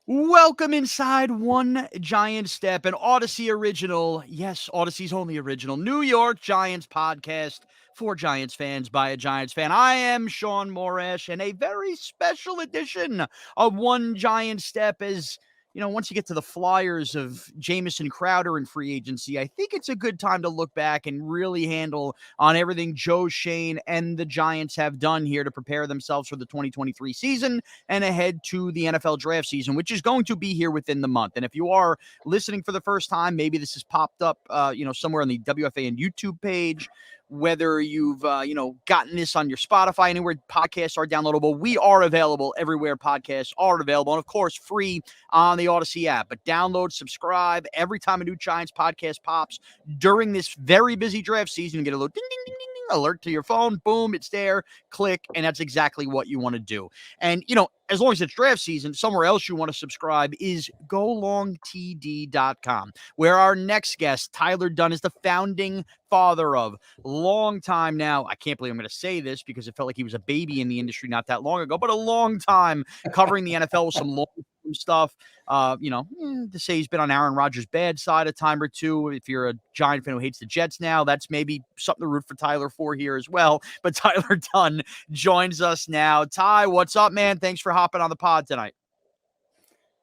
Welcome inside One Giant Step, an Audacy original. Yes, Audacy's only original New York Giants podcast for Giants fans by a Giants fan. I am Shaun Morash, and a very special edition of One Giant Step is, once you get to the flyers of Jamison Crowder in free agency, I think it's a good time to look back and really handle on everything Joe Schoen and the Giants have done here to prepare themselves for the 2023 season and ahead to the NFL draft season, which is going to be here within the month. And if you are listening for the first time, maybe this has popped up, somewhere on the WFAN YouTube page, whether you've, gotten this on your Spotify, anywhere podcasts are downloadable. We are available everywhere podcasts are available. And of course, free on the Audacy app. But download, subscribe every time a new Giants podcast pops during this very busy draft season. You get a little ding, ding, ding, ding, ding alert to your phone. Boom, it's there. Click. And that's exactly what you want to do. And, as long as it's draft season, somewhere else you want to subscribe is golongtd.com, where our next guest, Tyler Dunne, is the founding father of long time now. I can't believe I'm going to say this because it felt like he was a baby in the industry not that long ago, but a long time covering the NFL with some long-term stuff. To say he's been on Aaron Rodgers' bad side a time or two. If you're a Giant fan who hates the Jets now, that's maybe something to root for Tyler for here as well. But Tyler Dunne joins us now. Ty, what's up, man? Thanks for hopping on the pod tonight.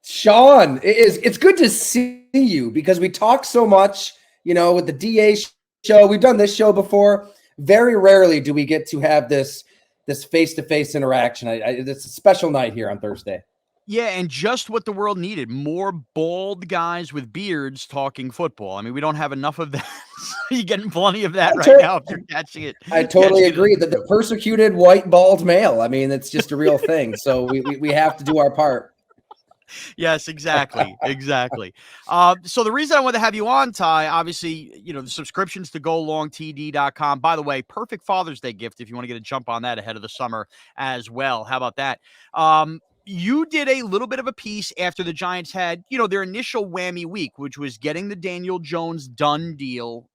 Shaun, it's good to see you because we talk so much, with the DA show. We've done this show before. Very rarely do we get to have this face-to-face interaction. It's a special night here on Thursday. Yeah, and just what the world needed. More bald guys with beards talking football. I mean, we don't have enough of that. You're getting plenty of that right now if you're catching it. I totally agree. The persecuted white bald male. I mean, it's just a real thing. So we have to do our part. Yes, exactly. Exactly. So the reason I wanted to have you on, Ty, obviously, the subscriptions to golongtd.com. By the way, perfect Father's Day gift if you want to get a jump on that ahead of the summer as well. How about that? You did a little bit of a piece after the Giants had, their initial whammy week, which was getting the Daniel Jones deal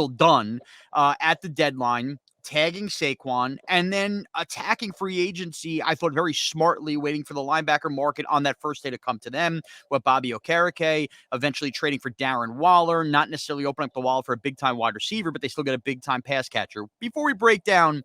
done at the deadline, tagging Saquon, and then attacking free agency, I thought very smartly, waiting for the linebacker market on that first day to come to them with Bobby Okereke, eventually trading for Darren Waller, not necessarily opening up the wallet for a big-time wide receiver, but they still get a big-time pass catcher. Before we break down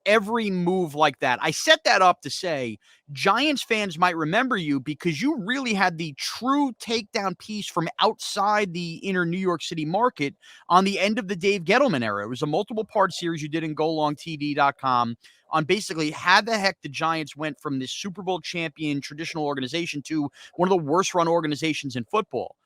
every move like that, I set that up to say Giants fans might remember you because you really had the true takedown piece from outside the inner New York City market on the end of the Dave Gettleman era. It was a multiple part series you did in golongtd.com on basically how the heck the Giants went from this Super Bowl champion traditional organization to one of the worst run organizations in football.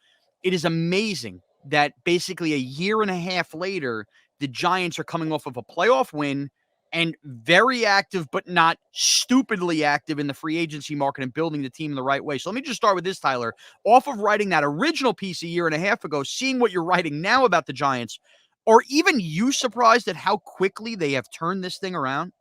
It is amazing that basically a year and a half later, the Giants are coming off of a playoff win and very active, but not stupidly active in the free agency market and building the team in the right way. So let me just start with this, Tyler. Off of writing that original piece a year and a half ago, seeing what you're writing now about the Giants, are even you surprised at how quickly they have turned this thing around?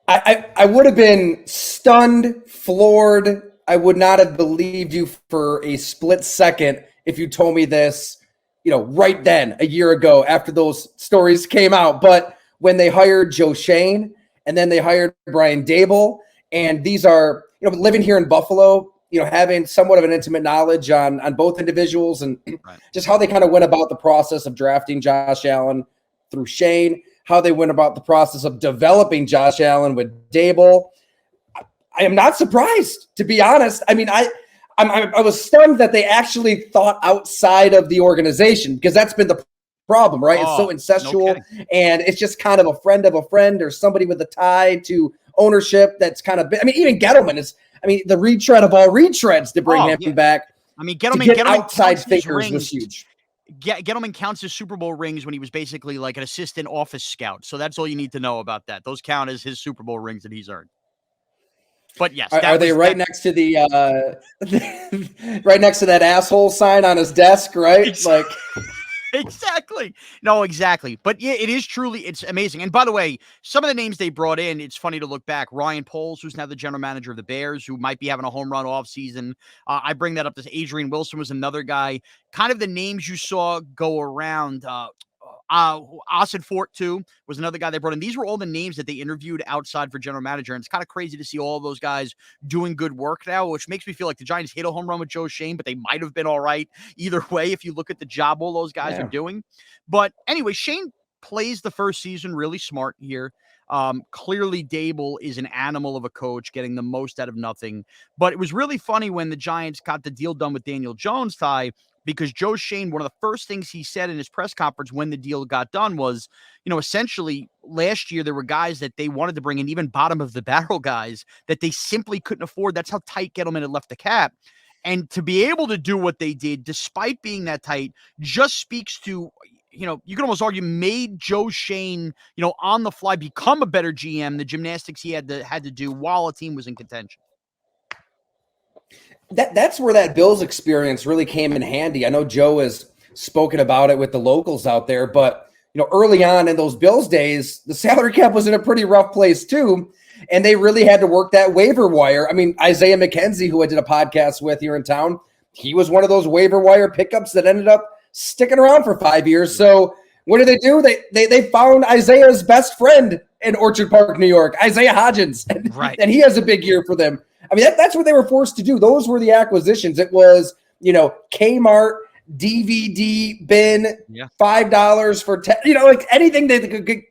I would have been stunned, floored. I would not have believed you for a split second if you told me this, right then, a year ago, after those stories came out. But when they hired Joe Schoen and then they hired Brian Daboll, and these are, living here in Buffalo, having somewhat of an intimate knowledge on both individuals and right. Just how they kind of went about the process of drafting Josh Allen through Schoen, how they went about the process of developing Josh Allen with Daboll. I am not surprised, to be honest. I mean, I was stunned that they actually thought outside of the organization, because that's been the problem, right? It's so incestual, and it's just kind of a friend of a friend or somebody with a tie to ownership that's kind of, even Gettleman is, the retread of all retreads to bring him back. Gettleman outside thinkers was huge. Gettleman counts his Super Bowl rings when he was basically like an assistant office scout. So that's all you need to know about that. Those count as his Super Bowl rings that he's earned. But yes, are they right next to the right next to that asshole sign on his desk, right? Exactly. No, exactly. But yeah, it's amazing. And by the way, some of the names they brought in, it's funny to look back. Ryan Poles, who's now the general manager of the Bears, who might be having a home run offseason. I bring that up. This Adrian Wilson was another guy. Kind of the names you saw go around. Austin Fort, too, was another guy they brought in. These were all the names that they interviewed outside for general manager. And it's kind of crazy to see all those guys doing good work now, which makes me feel like the Giants hit a home run with Joe Shane, but they might have been all right either way if you look at the job all those guys are doing. But anyway, Shane plays the first season really smart here. Clearly Dable is an animal of a coach getting the most out of nothing. But it was really funny when the Giants got the deal done with Daniel Jones, Ty, because Joe Shane, one of the first things he said in his press conference when the deal got done was, essentially last year there were guys that they wanted to bring in, even bottom of the barrel guys that they simply couldn't afford. That's how tight Gettleman had left the cap. And to be able to do what they did, despite being that tight, just speaks to, you can almost argue made Joe Shane, on the fly become a better GM, the gymnastics he had to do while a team was in contention. That's where that Bills experience really came in handy. I know Joe has spoken about it with the locals out there, but early on in those Bills days, the salary cap was in a pretty rough place too, and they really had to work that waiver wire. I mean, Isaiah McKenzie, who I did a podcast with here in town, he was one of those waiver wire pickups that ended up sticking around for 5 years. So what did they do? They found Isaiah's best friend in Orchard Park, New York, Isaiah Hodgins, and he has a big year for them. I mean, that's what they were forced to do. Those were the acquisitions. It was, Kmart, DVD bin, $5 for 10, like anything they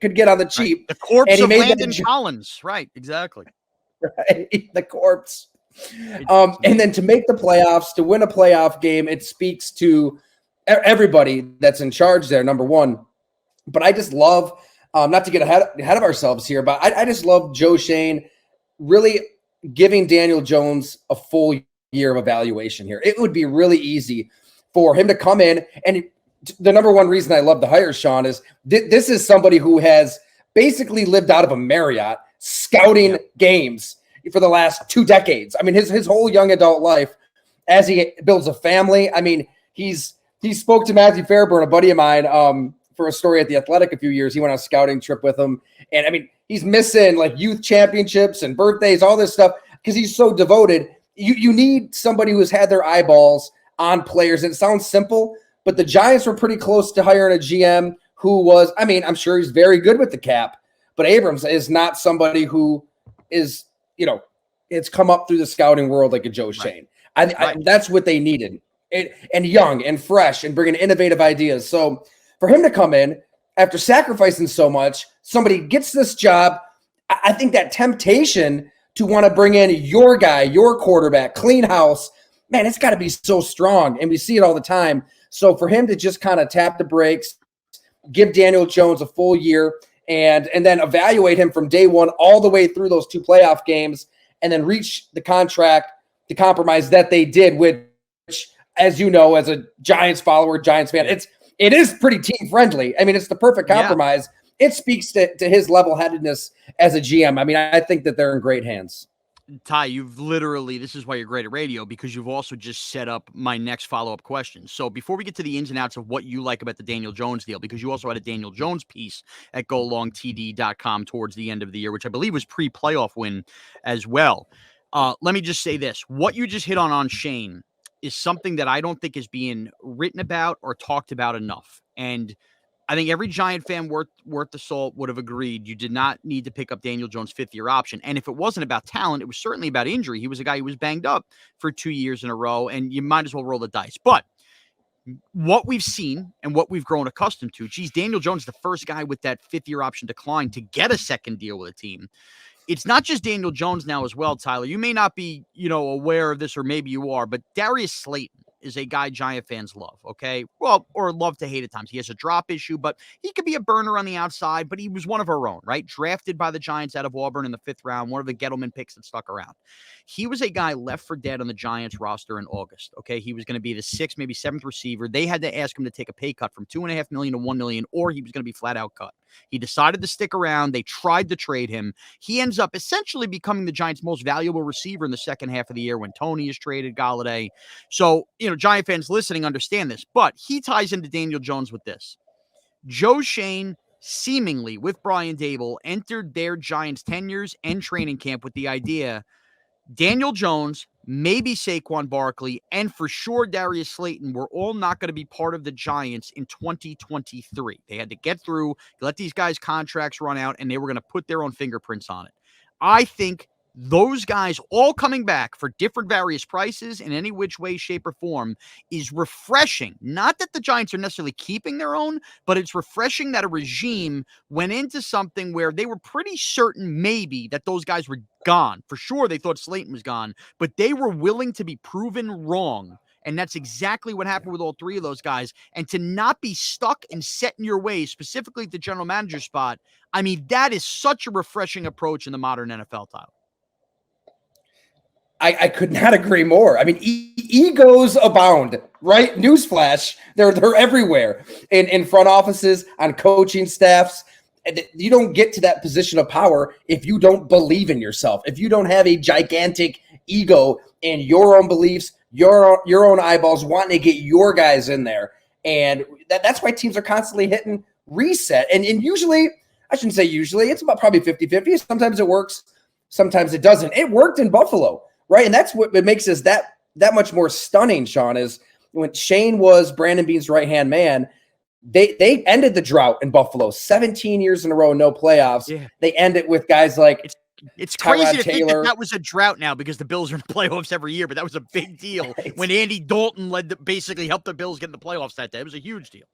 could get on the cheap. Right. The corpse of Landon Collins. Right, exactly. Right, the corpse. And then to make the playoffs, to win a playoff game, it speaks to everybody that's in charge there, number one. But I just love, not to get ahead of ourselves here, but I just love Joe Shane really giving Daniel Jones a full year of evaluation here. It would be really easy for him to come in. And the number one reason I love the hire, Shaun, is this is somebody who has basically lived out of a Marriott scouting games for the last 2 decades. I mean, his whole young adult life as he builds a family. I mean, he spoke to Matthew Fairburn, a buddy of mine, for a story at The Athletic a few years. He went on a scouting trip with him. And I mean, he's missing like youth championships and birthdays, all this stuff, because he's so devoted. You need somebody who's had their eyeballs on players. And it sounds simple, but the Giants were pretty close to hiring a GM who was, I mean, I'm sure he's very good with the cap, but Abrams is not somebody who is, it's come up through the scouting world like a Joe Shane. That's what they needed. And young and fresh and bringing innovative ideas. So for him to come in after sacrificing so much, somebody gets this job. I think that temptation to want to bring in your guy, your quarterback, clean house, man, it's got to be so strong. And we see it all the time. So for him to just kind of tap the brakes, give Daniel Jones a full year, and then evaluate him from day one all the way through those 2 playoff games, and then reach the contract, the compromise that they did, which, as you know, as a Giants follower, Giants fan, it is pretty team friendly. I mean, it's the perfect compromise. It speaks to his level-headedness as a GM. I mean, I think that they're in great hands. Ty, you've literally, this is why you're great at radio, because you've also just set up my next follow-up question. So before we get to the ins and outs of what you like about the Daniel Jones deal, because you also had a Daniel Jones piece at golongtd.com towards the end of the year, which I believe was pre-playoff win as well. Let me just say this. What you just hit on Shane is something that I don't think is being written about or talked about enough. And I think every Giant fan worth the salt would have agreed you did not need to pick up Daniel Jones' 5th-year option. And if it wasn't about talent, it was certainly about injury. He was a guy who was banged up for 2 years in a row, and you might as well roll the dice. But what we've seen and what we've grown accustomed to, Daniel Jones is the first guy with that 5th-year option decline to get a second deal with a team. It's not just Daniel Jones now as well, Tyler. You may not be, aware of this, or maybe you are, but Darius Slayton is a guy Giant fans love, okay? Well, or love to hate at times. He has a drop issue, but he could be a burner on the outside, but he was one of our own, right? Drafted by the Giants out of Auburn in the 5th round, one of the Gettleman picks that stuck around. He was a guy left for dead on the Giants roster in August, okay? He was going to be the 6th, maybe 7th receiver. They had to ask him to take a pay cut from $2.5 million to $1 million, or he was going to be flat out cut. He decided to stick around. They tried to trade him. He ends up essentially becoming the Giants' most valuable receiver in the second half of the year when Tony is traded, Galladay. So, Giant fans listening understand this, but he ties into Daniel Jones with this. Joe Shane, seemingly with Brian Dable, entered their Giants tenures and training camp with the idea Daniel Jones maybe Saquon Barkley, and for sure Darius Slayton were all not going to be part of the Giants in 2023. They had to get through, let these guys' contracts run out, and they were going to put their own fingerprints on it. I think those guys all coming back for different various prices in any which way, shape, or form is refreshing. Not that the Giants are necessarily keeping their own, but it's refreshing that a regime went into something where they were pretty certain maybe that those guys were gone. For sure, they thought Slayton was gone, but they were willing to be proven wrong. And that's exactly what happened with all three of those guys. And to not be stuck and set in your ways, specifically at the general manager spot, I mean, that is such a refreshing approach in the modern NFL, Tyler. I could not agree more. I mean, egos abound, right? Newsflash, they're everywhere in front offices, on coaching staffs. You don't get to that position of power if you don't believe in yourself, if you don't have a gigantic ego in your own beliefs, your own eyeballs, wanting to get your guys in there. And that's why teams are constantly hitting reset. And usually, I shouldn't say usually, it's about probably 50-50. Sometimes it works, sometimes it doesn't. It worked in Buffalo, right? And that's what makes us that much more stunning, Shaun, is when Shane was Brandon Beane's right-hand man, they ended the drought in Buffalo. 17 years in a row, no playoffs. Yeah. They end it with guys like it's Tyrod crazy to Taylor. think that was a drought now because the Bills are in the playoffs every year, but that was a big deal Right. when Andy Dalton basically helped the Bills get in the playoffs that day. It was a huge deal.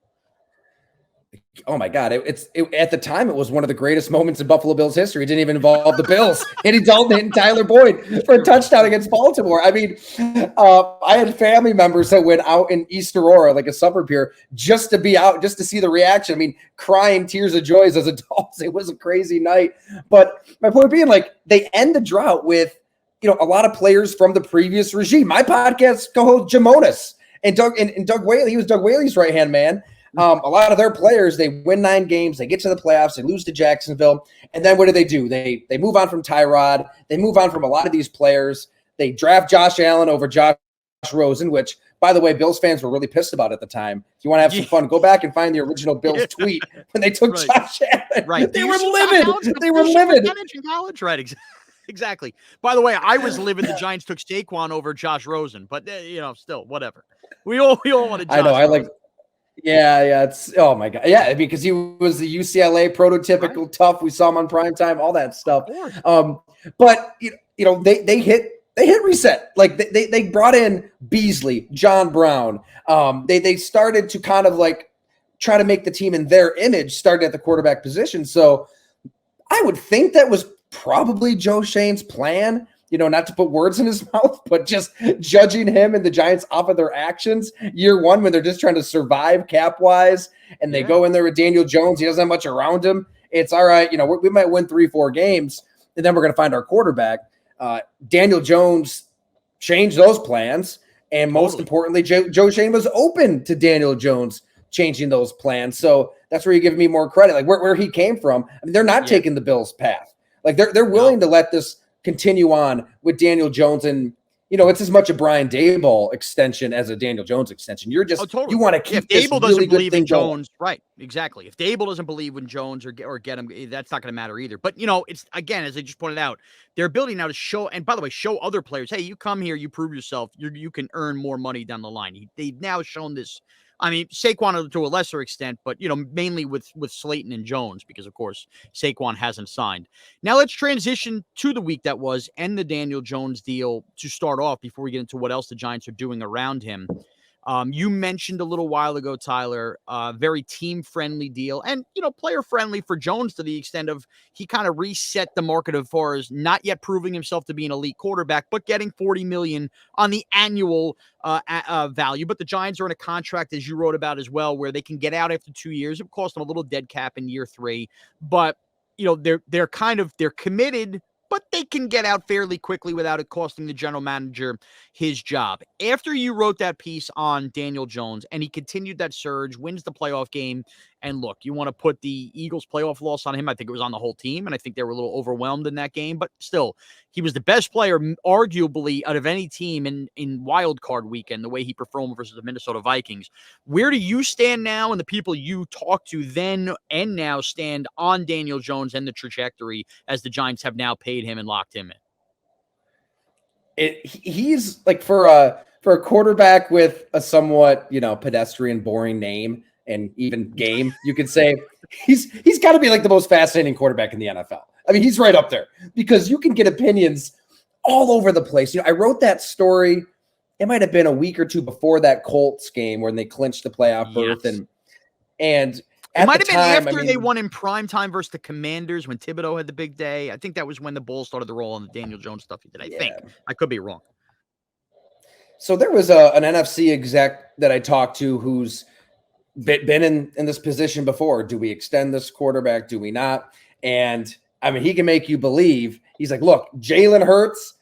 Oh my God. At the time, it was one of the greatest moments in Buffalo Bills history. It didn't even involve the Bills. Andy Dalton hitting Tyler Boyd for a touchdown against Baltimore. I mean, I had family members that went out in East Aurora, like a suburb here, just to be out, just to see the reaction. I mean, crying tears of joy as adults. It was a crazy night. But my point being, like, they end the drought with, a lot of players from the previous regime. My podcast co-host Jamonis and Doug Whaley. He was Doug Whaley's right-hand man. A lot of their players, they win 9 games, they get to the playoffs, they lose to Jacksonville, and then what do? They move on from Tyrod, they move on from a lot of these players. They draft Josh Allen over Josh Rosen, which, by the way, Bills fans were really pissed about at the time. If you want to have some fun, go back and find the original Bills tweet when they took Josh Allen. Right. They were livid. They were livid. In college, right? Exactly. By the way, I was livid the Giants took Saquon over Josh Rosen, but still, whatever. We all wanted Josh. I know. Rosen. Yeah. It's, oh my God. Yeah. Because he was the UCLA prototypical tough. We saw him on primetime, all that stuff. But they hit reset. Like they brought in Beasley, John Brown. They started to kind of like try to make the team in their image, started at the quarterback position. So I would think that was probably Joe Shane's plan. Not to put words in his mouth, but just judging him and the Giants off of their actions year one when they're just trying to survive cap-wise, and they go in there with Daniel Jones. He doesn't have much around him. It's all right. We might win 3-4 games, and then we're going to find our quarterback. Daniel Jones changed those plans, and most importantly, Joe Shane was open to Daniel Jones changing those plans. So that's where you give me more credit. Like where he came from, I mean, they're not taking the Bills' path. Like they're willing to let this continue on with Daniel Jones, and it's as much a Brian Daboll extension as a Daniel Jones extension. You're just you want to keep if Daboll this really doesn't believe in Jones, right? Exactly. If Daboll doesn't believe in Jones or get him, that's not going to matter either. But it's again, as I just pointed out, their ability now to show, and by the way, show other players, hey, you come here, you prove yourself, you can earn more money down the line. They've now shown this. I mean, Saquon to a lesser extent, but mainly with Slayton and Jones, because of course Saquon hasn't signed. Now let's transition to the week that was and the Daniel Jones deal to start off before we get into what else the Giants are doing around him. You mentioned a little while ago, Tyler, very team-friendly deal and, player-friendly for Jones to the extent of he kind of reset the market as far as not yet proving himself to be an elite quarterback, but getting $40 million on the annual value. But the Giants are in a contract, as you wrote about as well, where they can get out after 2 years. It cost them a little dead cap in year 3, but, they're committed, but they can get out fairly quickly without it costing the general manager his job. After you wrote that piece on Daniel Jones and he continued that surge, wins the playoff game, and look, you want to put the Eagles' playoff loss on him. I think it was on the whole team, and I think they were a little overwhelmed in that game, but still, he was the best player, arguably, out of any team in wild card weekend, the way he performed versus the Minnesota Vikings. Where do you stand now, and the people you talked to then and now stand on Daniel Jones and the trajectory as the Giants have now paid him and locked him in? He's like for a quarterback with a somewhat, pedestrian, boring name and even game, you could say he's got to be like the most fascinating quarterback in the NFL. I mean, he's right up there because you can get opinions all over the place. I wrote that story. It might have been a week or two before that Colts game when they clinched the playoff berth, Yes. and It at might the have been time, after they won in prime time versus the Commanders when Thibodeau had the big day. I think that was when the Bulls started to roll on the Daniel Jones stuff he did. I think. I could be wrong. So there was an NFC exec that I talked to who's been in this position before. Do we extend this quarterback? Do we not? And I mean, he can make you believe. He's like, look, Jalen Hurts,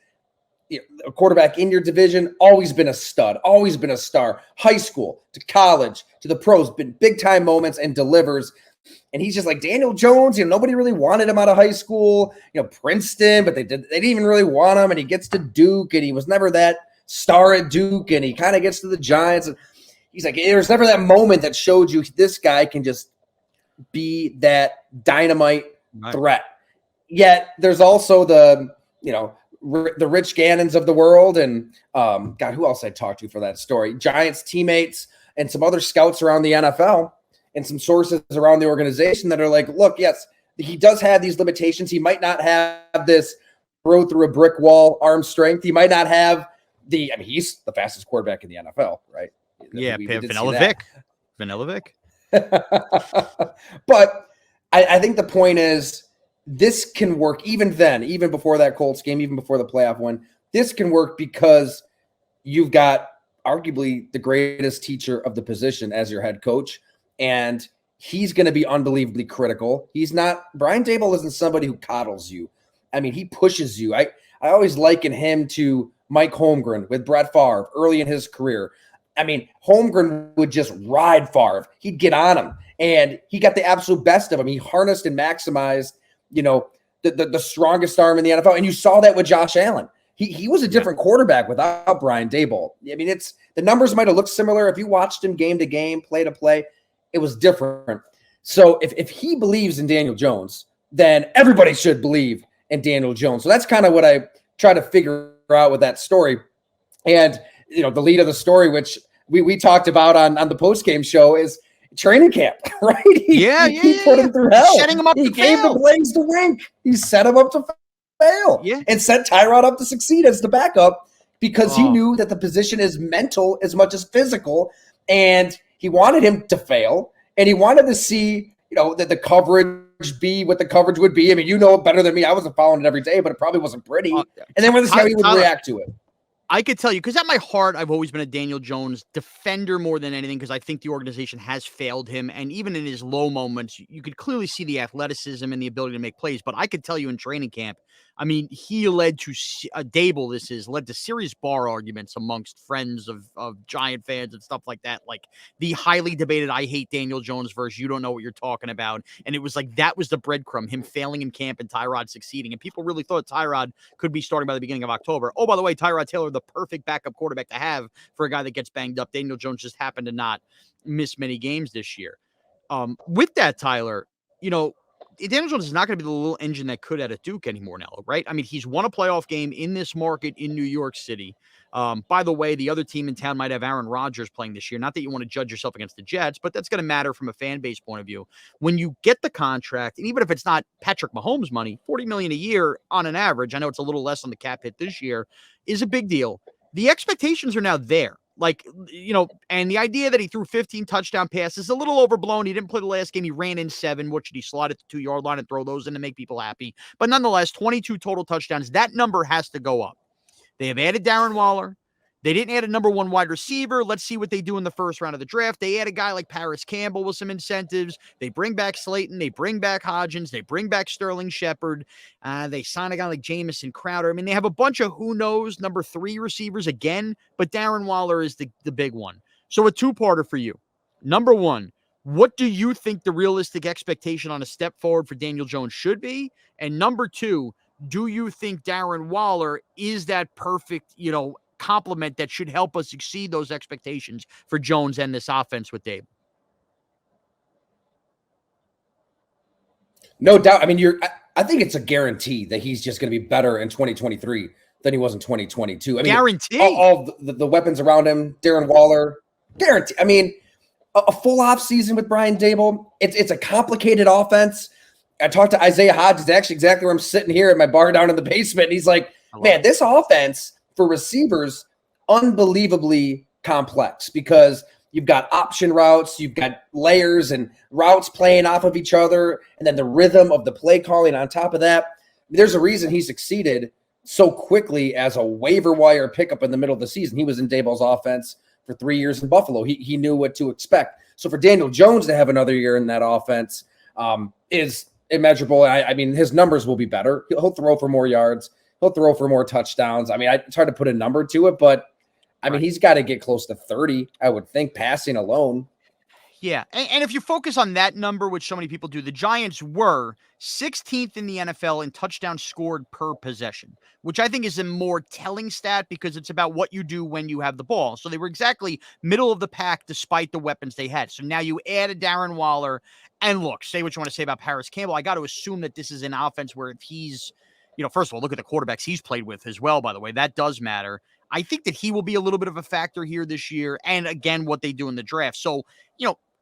a quarterback in your division, always been a stud, always been a star. High school to college to the pros, been big time moments and delivers. And he's just like Daniel Jones. Nobody really wanted him out of high school. Princeton, but they didn't even really want him. And he gets to Duke, and he was never that star at Duke, and he kind of gets to the Giants. And he's like, there's never that moment that showed you this guy can just be that dynamite threat. Yet there's also the Rich Gannons of the world, and God, who else I talked to for that story? Giants teammates and some other scouts around the NFL and some sources around the organization that are like, look, yes, he does have these limitations. He might not have this throw through a brick wall arm strength. He might not have he's the fastest quarterback in the NFL, right? Yeah, Vanilla Vic. But I think the point is this can work even then, even before that Colts game, even before the playoff win. This can work because you've got arguably the greatest teacher of the position as your head coach, and he's going to be unbelievably critical. Brian Daboll isn't somebody who coddles you. I mean, he pushes you. I always liken him to Mike Holmgren with Brett Favre early in his career. I mean, Holmgren would just ride Favre. He'd get on him, and he got the absolute best of him. He harnessed and maximized, the strongest arm in the NFL. And you saw that with Josh Allen. He was a different quarterback without Brian Daboll. I mean, the numbers might have looked similar. If you watched him game to game, play to play, it was different. So if he believes in Daniel Jones, then everybody should believe in Daniel Jones. So that's kind of what I try to figure out with that story. And, the lead of the story, which we talked about on the post-game show, is training camp, right? He put him through hell. Setting him up he to gave fail. the Blaze the wink. He set him up to fail and set Tyrod up to succeed as the backup because he knew that the position is mental as much as physical, and he wanted him to fail, and he wanted to see, that the coverage be what the coverage would be. I mean, better than me. I wasn't following it every day, but it probably wasn't pretty. And then when this guy, he would react to it. I could tell you, because at my heart, I've always been a Daniel Jones defender more than anything, because I think the organization has failed him. And even in his low moments, you could clearly see the athleticism and the ability to make plays. But I could tell you in training camp, I mean, he led to Dable. Led to serious bar arguments amongst friends of Giant fans and stuff like that. Like the highly debated, I hate Daniel Jones versus you don't know what you're talking about. And it was like, that was the breadcrumb, him failing in camp and Tyrod succeeding. And people really thought Tyrod could be starting by the beginning of October. Oh, by the way, Tyrod Taylor, the perfect backup quarterback to have for a guy that gets banged up. Daniel Jones just happened to not miss many games this year. With that, Tyler, Daniel Jones is not going to be the little engine that could at a Duke anymore now, right? I mean, he's won a playoff game in this market in New York City. By the way, the other team in town might have Aaron Rodgers playing this year. Not that you want to judge yourself against the Jets, but that's going to matter from a fan base point of view. When you get the contract, and even if it's not Patrick Mahomes money, $40 million a year on an average, I know it's a little less on the cap hit this year, is a big deal. The expectations are now there. Like, and the idea that he threw 15 touchdown passes is a little overblown. He didn't play the last game. He ran in 7. What should he slot at the 2-yard line and throw those in to make people happy? But nonetheless, 22 total touchdowns. That number has to go up. They have added Darren Waller. They didn't add a number 1 wide receiver. Let's see what they do in the first round of the draft. They add a guy like Paris Campbell with some incentives. They bring back Slayton. They bring back Hodgins. They bring back Sterling Shepard. They sign a guy like Jamison Crowder. I mean, they have a bunch of who knows number 3 receivers again, but Darren Waller is the big one. So a two-parter for you. Number 1, what do you think the realistic expectation on a step forward for Daniel Jones should be? And number 2, do you think Darren Waller is that perfect, complement that should help us exceed those expectations for Jones and this offense with Dave? No doubt. I mean, I think it's a guarantee that he's just going to be better in 2023 than he was in 2022. I mean, Guarantee. all the weapons around him, Darren Waller, guarantee. I mean, a full off season with Brian Dable. It's a complicated offense. I talked to Isaiah Hodges, actually exactly where I'm sitting here at my bar down in the basement. And he's like, man, this offense for receivers, unbelievably complex because you've got option routes, you've got layers and routes playing off of each other, and then the rhythm of the play calling on top of that. There's a reason he succeeded so quickly as a waiver wire pickup in the middle of the season. He was in Dable's offense for 3 years in Buffalo. He knew what to expect. So for Daniel Jones to have another year in that offense is immeasurable. I mean, his numbers will be better. He'll throw for more yards. He'll throw for more touchdowns. I mean, it's hard to put a number to it, but I mean, he's got to get close to 30, I would think, passing alone. Yeah, and if you focus on that number, which so many people do, the Giants were 16th in the NFL in touchdowns scored per possession, which I think is a more telling stat because it's about what you do when you have the ball. So they were exactly middle of the pack despite the weapons they had. So now you add a Darren Waller, and look, say what you want to say about Paris Campbell. I got to assume that this is an offense where if he's, first of all, look at the quarterbacks he's played with as well, by the way. That does matter. I think that he will be a little bit of a factor here this year, and again, what they do in the draft. So,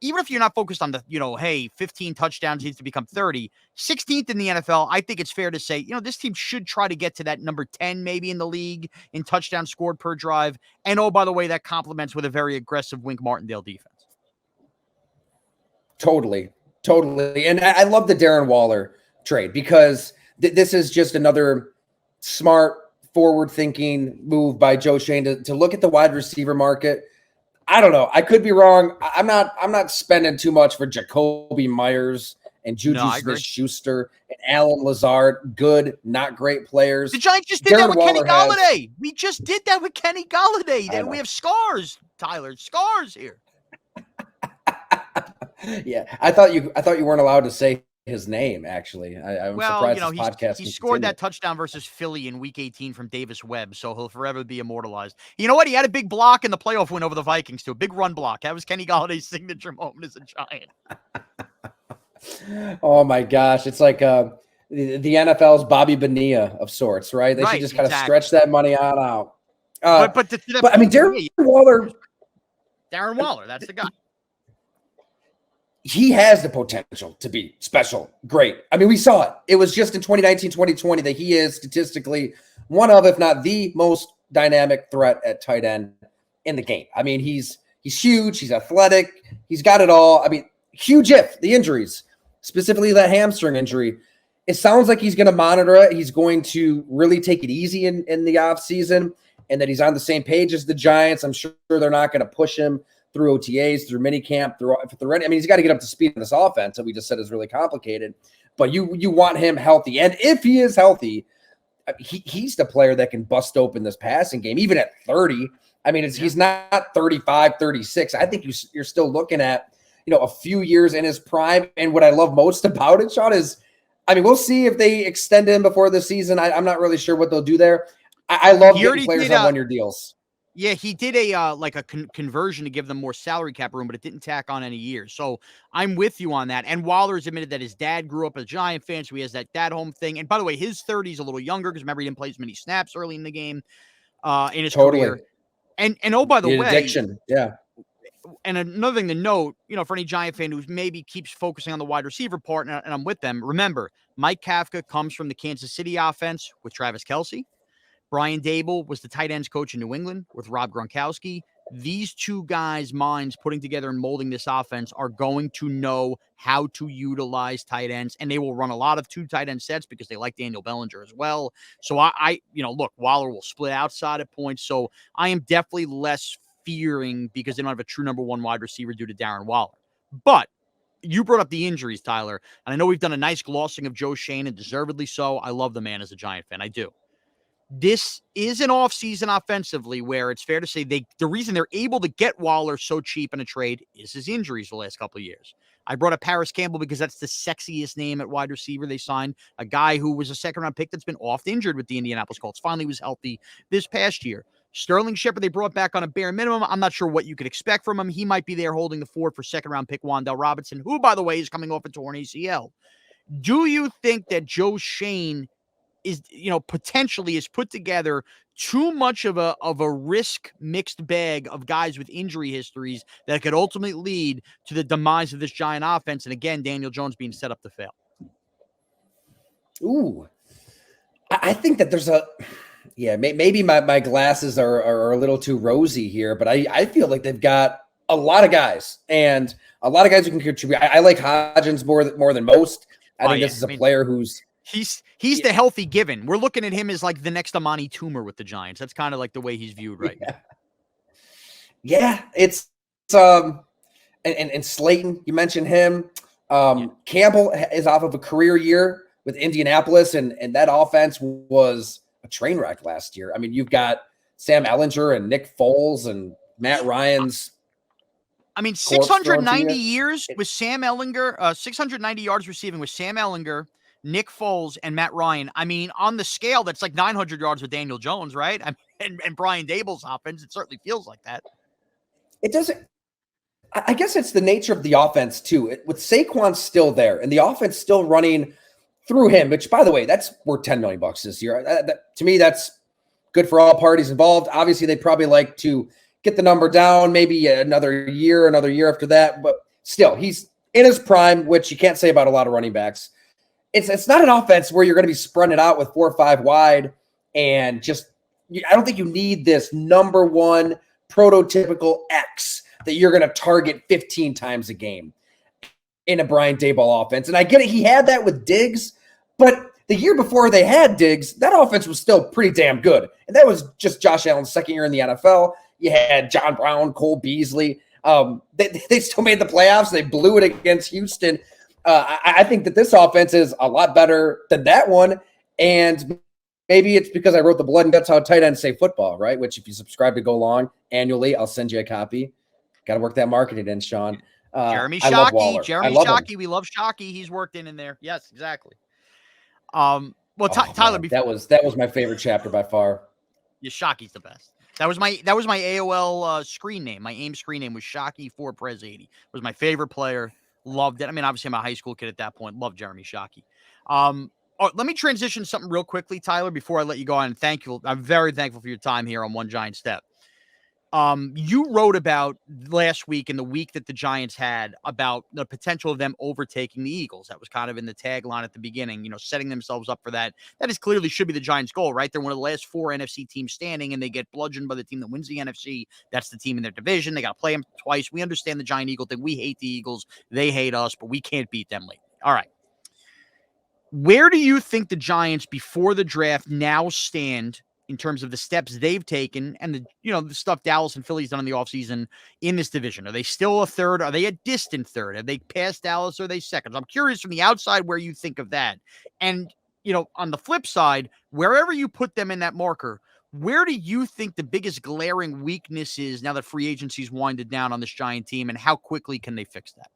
even if you're not focused on the, hey, 15 touchdowns needs to become 30, 16th in the NFL, I think it's fair to say, this team should try to get to that number 10 maybe in the league in touchdowns scored per drive. And oh, by the way, that complements with a very aggressive Wink Martindale defense. Totally. And I love the Darren Waller trade because this is just another smart, forward-thinking move by Joe Schoen to look at the wide receiver market. I don't know. I could be wrong. I'm not spending too much for Jacoby Myers and Juju Smith-Schuster and Alan Lazard. Good, not great players. The Giants just did that with Kenny Golladay. We just did that with Kenny Golladay. We have scars, Tyler. Scars here. Yeah, I thought you weren't allowed to say his name, actually. I'm surprised this podcast he scored that touchdown versus Philly in Week 18 from Davis Webb, so he'll forever be immortalized. You know what? He had a big block in the playoff win over the Vikings, too. A big run block. That was Kenny Galladay's signature moment as a Giant. Oh, my gosh. It's like the NFL's Bobby Bonilla of sorts, right? They should just kind of stretch that money on out. But I mean, Darren Waller, that's the guy. He has the potential to be special. Great. I mean, we saw it. It was just in 2019, 2020 that he is statistically one of, if not the most dynamic threat at tight end in the game. I mean, he's huge. He's athletic. He's got it all. I mean, huge if the injuries, specifically that hamstring injury. It sounds like he's going to monitor it. He's going to really take it easy in the offseason and that he's on the same page as the Giants. I'm sure they're not going to push him through OTAs, through minicamp, through I mean, he's got to get up to speed in this offense that we just said is really complicated. But you want him healthy. And if he is healthy, he's the player that can bust open this passing game, even at 30. I mean, he's not 35, 36. I think you're still looking at, a few years in his prime. And what I love most about it, Shaun, is, I mean, we'll see if they extend him before the season. I'm not really sure what they'll do there. I love getting players on one-year deals. Yeah, he did a conversion to give them more salary cap room, but it didn't tack on any years. So I'm with you on that. And Waller's admitted that his dad grew up a Giant fan, so he has that dad home thing. And by the way, his 30's a little younger because remember he didn't play as many snaps early in the game in his career. And oh, by the way, addiction, yeah. And another thing to note, for any Giant fan who maybe keeps focusing on the wide receiver part, and I'm with them. Remember, Mike Kafka comes from the Kansas City offense with Travis Kelce. Brian Dable was the tight ends coach in New England with Rob Gronkowski. These two guys' minds putting together and molding this offense are going to know how to utilize tight ends, and they will run a lot of 2 tight end sets because they like Daniel Bellinger as well. So look, Waller will split outside at points. So I am definitely less fearing because they don't have a true number 1 wide receiver due to Darren Waller. But you brought up the injuries, Tyler, and I know we've done a nice glossing of Joe Schoen, and deservedly so. I love the man as a Giant fan. I do. This is an offseason offensively where it's fair to say the reason they're able to get Waller so cheap in a trade is his injuries the last couple of years. I brought up Paris Campbell because that's the sexiest name at wide receiver they signed, a guy who was a second-round pick that's been oft-injured with the Indianapolis Colts. Finally was healthy this past year. Sterling Shepard, they brought back on a bare minimum. I'm not sure what you could expect from him. He might be there holding the fort for second-round pick Wan'Dale Robinson, who, by the way, is coming off a torn ACL. Do you think that Joe Schoen is, potentially is put together too much of a risk mixed bag of guys with injury histories that could ultimately lead to the demise of this Giant offense. And again, Daniel Jones being set up to fail. Ooh, I think that there's maybe my glasses are a little too rosy here, but I feel like they've got a lot of guys and a lot of guys who can contribute. I like Hodgins more than most. I think this is a player who's he's the healthy given. We're looking at him as like the next Amani Toomer with the Giants. That's kind of like the way he's viewed right now. Yeah, it's and Slayton, you mentioned him. Campbell is off of a career year with Indianapolis, and that offense was a train wreck last year. I mean, you've got Sam Ehlinger and Nick Foles and Matt Ryan's. I mean, 690 years with Sam Ehlinger, 690 yards receiving with Sam Ehlinger, Nick Foles, and Matt Ryan. I mean, on the scale, that's like 900 yards with Daniel Jones, right? And Brian Daboll's offense, it certainly feels like that. It doesn't. I guess it's the nature of the offense, too. With Saquon still there and the offense still running through him, which, by the way, that's worth $10 million this year. To me, that's good for all parties involved. Obviously, they'd probably like to get the number down, maybe another year after that. But still, he's in his prime, which you can't say about a lot of running backs. It's not an offense where you're going to be spreading it out with 4 or 5 wide and just – I don't think you need this number one prototypical X that you're going to target 15 times a game in a Brian Daboll offense. And I get it. He had that with Diggs, but the year before they had Diggs, that offense was still pretty damn good. And that was just Josh Allen's second year in the NFL. You had John Brown, Cole Beasley. They still made the playoffs. They blew it against Houston. I think that this offense is a lot better than that one. And maybe it's because I wrote the blood and guts how tight ends say football, right? Which if you subscribe to Go Long annually, I'll send you a copy. Got to work that marketing in, Sean. Jeremy Shockey. We love Shockey. He's worked in there. Yes, exactly. Tyler, that was my favorite chapter by far. Yeah, Shockey's the best. That was my AOL screen name. My AIM screen name was Shockey for Prez 80. Was my favorite player. Loved it. I mean, obviously I'm a high school kid at that point. Loved Jeremy Shockey. Let me transition to something real quickly, Tyler, before I let you go on. And thank you. I'm very thankful for your time here on One Giant Step. You wrote about last week and the week that the Giants had about the potential of them overtaking the Eagles. That was kind of in the tagline at the beginning, setting themselves up for that. That is clearly should be the Giants' goal, right? They're one of the last 4 NFC teams standing, and they get bludgeoned by the team that wins the NFC. That's the team in their division. They got to play them twice. We understand the Giant Eagle thing. We hate the Eagles. They hate us, but we can't beat them lately. All right. Where do you think the Giants before the draft now stand in terms of the steps they've taken and the stuff Dallas and Philly's done in the offseason in this division? Are they still a third? Are they a distant third? Have they passed Dallas or are they seconds? I'm curious from the outside where you think of that. And, on the flip side, wherever you put them in that marker, where do you think the biggest glaring weakness is now that free agency's winded down on this Giant team, and how quickly can they fix that?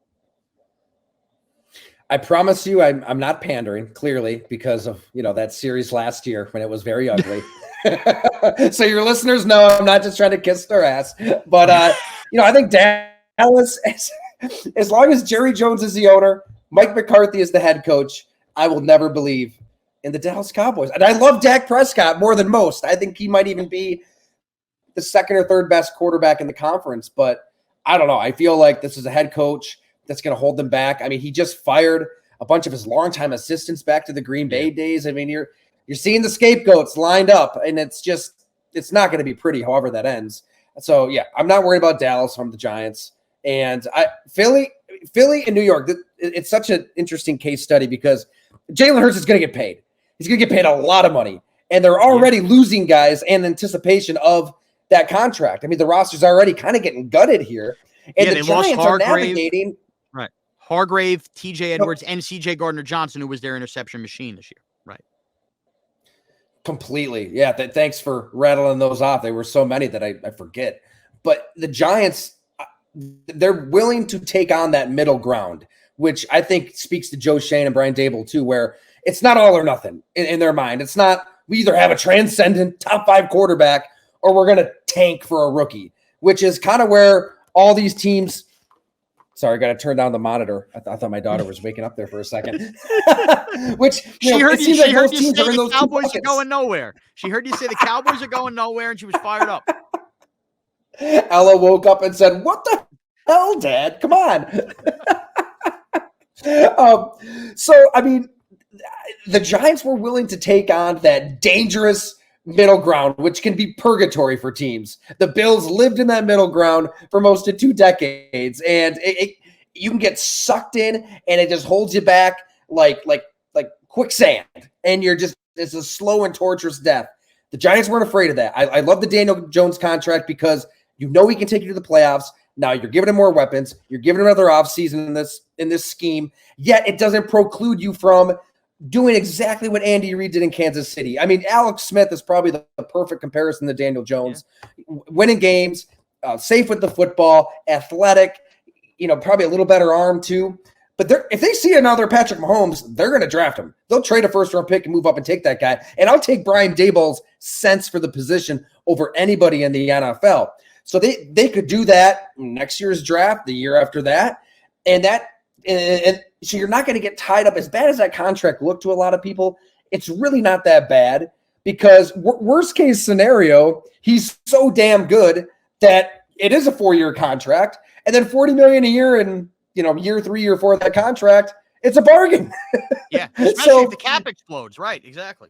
I promise you I'm not pandering, clearly, because of, that series last year when it was very ugly. So your listeners know I'm not just trying to kiss their ass. But, I think Dallas, as long as Jerry Jones is the owner, Mike McCarthy is the head coach, I will never believe in the Dallas Cowboys. And I love Dak Prescott more than most. I think he might even be the second or third best quarterback in the conference. But I don't know. I feel like this is a head coach that's going to hold them back. I mean, he just fired a bunch of his longtime assistants back to the Green Bay days. I mean, you're seeing the scapegoats lined up, and it's not going to be pretty, however that ends. So, yeah, I'm not worried about Dallas from the Giants. And Philly and New York, it's such an interesting case study because Jalen Hurts is going to get paid. He's going to get paid a lot of money. And they're already losing guys in anticipation of that contract. I mean, the roster's already kind of getting gutted here. And the Giants are navigating. Right. Hargrave, TJ Edwards, and CJ Gardner-Johnson, who was their interception machine this year. Right. Completely. Yeah. Thanks for rattling those off. There were so many that I forget. But the Giants, they're willing to take on that middle ground, which I think speaks to Joe Schoen and Brian Daboll too, where it's not all or nothing in their mind. It's not, we either have a transcendent top 5 quarterback or we're going to tank for a rookie, which is kind of where all these teams Sorry, I got to turn down the monitor. I thought my daughter was waking up there for a second. Which she heard you say the those Cowboys are going nowhere. She heard you say the Cowboys are going nowhere, and she was fired up. Ella woke up and said, "What the hell, Dad? Come on." So, I mean, the Giants were willing to take on that dangerous middle ground, which can be purgatory for teams. The Bills lived in that middle ground for most of 2 decades, and you can get sucked in, and it just holds you back like quicksand, and it's a slow and torturous death. The Giants weren't afraid of that. I love the Daniel Jones contract because he can take you to the playoffs. Now you're giving him more weapons. You're giving him another offseason in this scheme, yet it doesn't preclude you from doing exactly what Andy Reid did in Kansas City. I mean, Alex Smith is probably the perfect comparison to Daniel Jones. Yeah. Winning games, safe with the football, athletic, probably a little better arm too. But if they see another Patrick Mahomes, they're going to draft him. They'll trade a first-round pick and move up and take that guy. And I'll take Brian Daboll's sense for the position over anybody in the NFL. So they could do that next year's draft, the year after that. And so you're not going to get tied up. As bad as that contract looked to a lot of people, it's really not that bad because worst case scenario, he's so damn good that it is a 4-year contract, and then $40 million a year in year 3 or 4 of that contract, it's a bargain. Yeah, especially if the cap explodes, right? Exactly.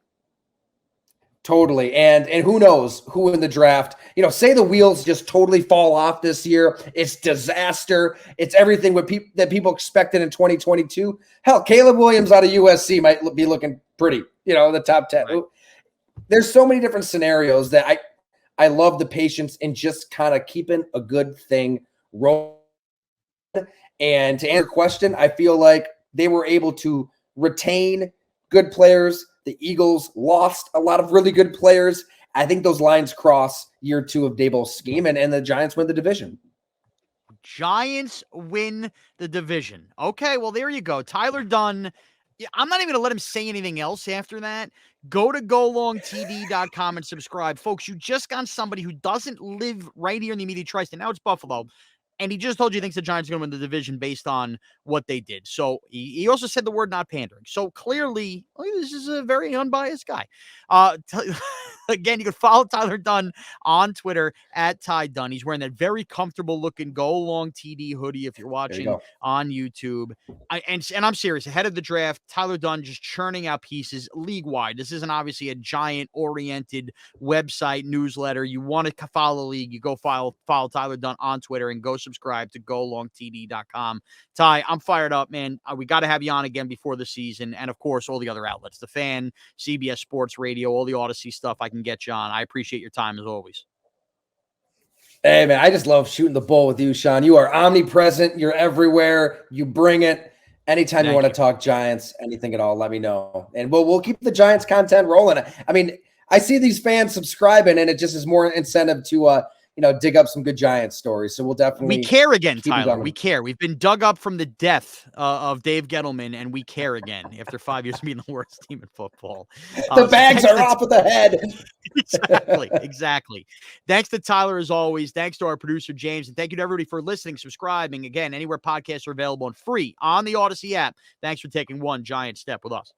Totally. And who knows who in the draft, say the wheels just totally fall off this year. It's disaster. It's everything that people expected in 2022. Hell, Caleb Williams out of USC might be looking pretty, the top 10. Right. There's so many different scenarios that I love the patience in just kind of keeping a good thing rolling. And to answer your question, I feel like they were able to retain good players. The Eagles lost a lot of really good players. I think those lines cross year 2 of Daboll's scheme, and the Giants win the division. Giants win the division. Okay, well, there you go. Tyler Dunne. I'm not even going to let him say anything else after that. Go to golongtd.com and subscribe. Folks, you just got somebody who doesn't live right here in the immediate tri-state. Now it's Buffalo. And he just told you he thinks the Giants are going to win the division based on what they did. So he also said the word not pandering. So clearly, this is a very unbiased guy. Again, you can follow Tyler Dunne on Twitter at Ty Dunne. He's wearing that very comfortable looking Go Long TD hoodie if you're watching on YouTube. And I'm serious. Ahead of the draft, Tyler Dunne just churning out pieces league-wide. This isn't obviously a Giant-oriented website newsletter. You want to follow the league, you go follow Tyler Dunne on Twitter and go subscribe to golongtd.com. Ty, I'm fired up, man. We got to have you on again before the season. And, of course, all the other outlets, The Fan, CBS Sports Radio, all the Audacy stuff I can get you on. I appreciate your time as always. Hey, man, I just love shooting the bull with you, Shaun. You are omnipresent. You're everywhere. You bring it. Anytime you want to talk Giants, anything at all, let me know. And we'll keep the Giants content rolling. I mean, I see these fans subscribing, and it just is more incentive to dig up some good Giants stories. So we'll definitely. We care again, Tyler. We care. We've been dug up from the death of Dave Gettleman, and we care again after 5 years being the worst team in football. The bags are off of the head. Exactly. Thanks to Tyler, as always. Thanks to our producer, James. And thank you to everybody for listening, subscribing. Again, anywhere podcasts are available and free on the Audacy app. Thanks for taking one giant step with us.